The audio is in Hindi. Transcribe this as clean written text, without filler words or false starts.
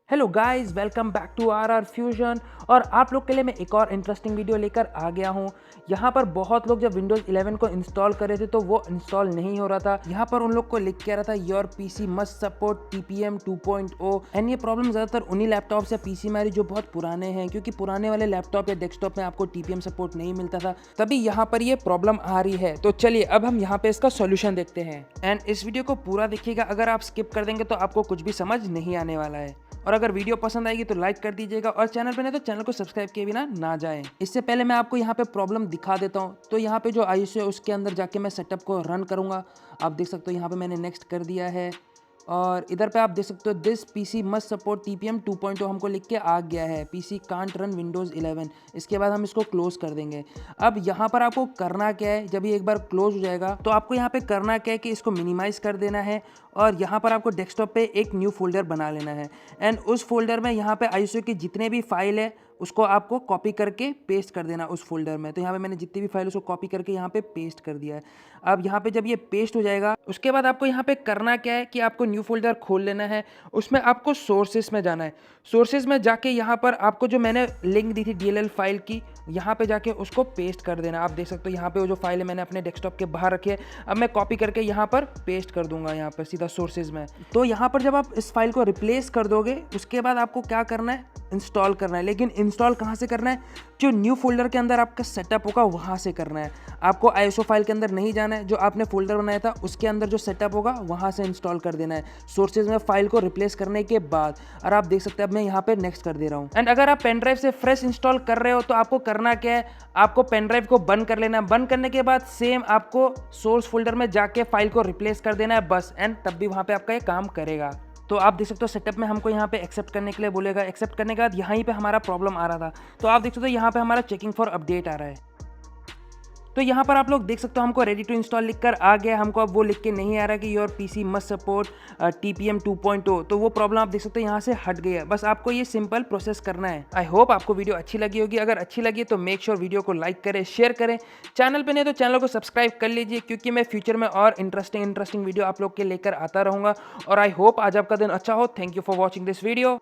Hello guys, welcome back to R Fusion. और आप लोग के लिए मैं एक और इंटरेस्टिंग वीडियो लेकर आ गया हूँ। यहाँ पर बहुत लोग जब विंडोज़ 11 को इंस्टॉल कर रहे थे तो वो इंस्टॉल नहीं हो रहा था। यहाँ पर उन लोग को लिख के आ रहा था your PC must support TPM 2.0 and ये प्रॉब्लम ज़्यादातर उन्हीं लैपटॉप्स या पीसी में आ रही जो बहुत पुराने हैं, क्योंकि पुराने वाले लैपटॉप या डेस्कटॉप में आपको TPM सपोर्ट नहीं मिलता था, तभी यहाँ पर ये प्रॉब्लम आ रही है। तो चलिए अब हम यहाँ पे इसका सोल्यूशन देखते हैं एंड इस वीडियो को पूरा देखिएगा। अगर आप स्किप कर देंगे तो आपको कुछ भी समझ नहीं आने वाला है। और अगर वीडियो पसंद आएगी तो लाइक कर दीजिएगा और चैनल पे नहीं तो चैनल को सब्सक्राइब किए बिना ना जाएं। इससे पहले मैं आपको यहाँ पे प्रॉब्लम दिखा देता हूँ। तो यहाँ पे जो आईएसओ है उसके अंदर जाके मैं सेटअप को रन करूँगा। आप देख सकते हो यहाँ पे मैंने नेक्स्ट कर दिया है और इधर पे आप देख सकते हो this PC must support TPM 2.0 हमको लिख के आ गया है। PC can't run Windows 11। इसके बाद हम इसको क्लोज कर देंगे। अब यहाँ पर आपको करना क्या है, जब ये एक बार क्लोज हो जाएगा तो आपको यहाँ पे करना क्या है कि इसको मिनिमाइज़ कर देना है और यहाँ पर आपको डेस्कटॉप पे एक न्यू फोल्डर बना लेना है एंड उस फोल्डर में यहाँ पे आईएसओ की जितने भी फाइल है उसको आपको कॉपी करके पेस्ट कर देना उस फोल्डर में। तो यहाँ पे मैंने जितनी भी फाइल उसको कॉपी करके यहाँ पे पेस्ट कर दिया है। अब यहाँ पे जब ये पेस्ट हो जाएगा उसके बाद आपको यहाँ पे करना क्या है कि आपको न्यू फोल्डर खोल लेना है। उसमें आपको सोर्सेस में जाना है। सोर्सेस में जाके यहाँ पर आपको जो मैंने लिंक दी थी DLL फाइल की, यहाँ पे जाके उसको पेस्ट कर देना। आप देख सकते हो यहाँ पे वो जो फाइल है मैंने अपने डेस्कटॉप के बाहर रखी है। अब मैं कॉपी करके यहाँ पर पेस्ट कर दूंगा यहाँ पर सीधा सोर्सेज में। तो यहाँ पर जब आप इस फाइल को रिप्लेस कर दोगे उसके बाद आपको क्या करना है, इंस्टॉल करना है। लेकिन इंस्टॉल कहाँ से करना है, जो न्यू फोल्डर के अंदर आपका सेटअप होगा वहाँ से करना है। आपको आईएसओ फाइल के अंदर नहीं जाना है, जो आपने फोल्डर बनाया था उसके अंदर जो सेटअप होगा वहाँ से इंस्टॉल कर देना है सोर्सेज में फाइल को रिप्लेस करने के बाद। और आप देख सकते हैं अब मैं यहाँ पे नेक्स्ट कर दे रहा हूँ। एंड अगर आप पेन ड्राइव से फ्रेश इंस्टॉल कर रहे हो तो आपको करना क्या है, आपको पेन ड्राइव को बंद कर लेना है। बंद करने के बाद सेम आपको सोर्स फोल्डर में जाके फाइल को रिप्लेस कर देना है बस, एंड तब भी वहाँ पे आपका ये काम करेगा। तो आप देख सकते हो सेटअप में हमको यहाँ पे एक्सेप्ट करने के लिए बोलेगा। एक्सेप्ट करने के बाद यहाँ पे हमारा प्रॉब्लम आ रहा था, तो आप देख सकते हो यहाँ पे हमारा चेकिंग फॉर अपडेट आ रहा है। तो यहाँ पर आप लोग देख सकते हो हमको रेडी टू इंस्टॉल लिखकर आ गया। हमको अब वो लिख के नहीं आ रहा कि your PC must support TPM 2.0। तो वो प्रॉब्लम आप देख सकते हो यहाँ से हट गई है। बस आपको ये सिंपल प्रोसेस करना है। आई होप आपको वीडियो अच्छी लगी होगी। अगर अच्छी लगी तो मेक श्योर वीडियो को लाइक करें, शेयर करें। चैनल पे नहीं तो चैनल को सब्सक्राइब कर लीजिए, क्योंकि मैं फ्यूचर में और इंटरेस्टिंग वीडियो आप लोग के लेकर आता रहूँगा। और आई होप आज आपका दिन अच्छा हो। Thank you for watching this video.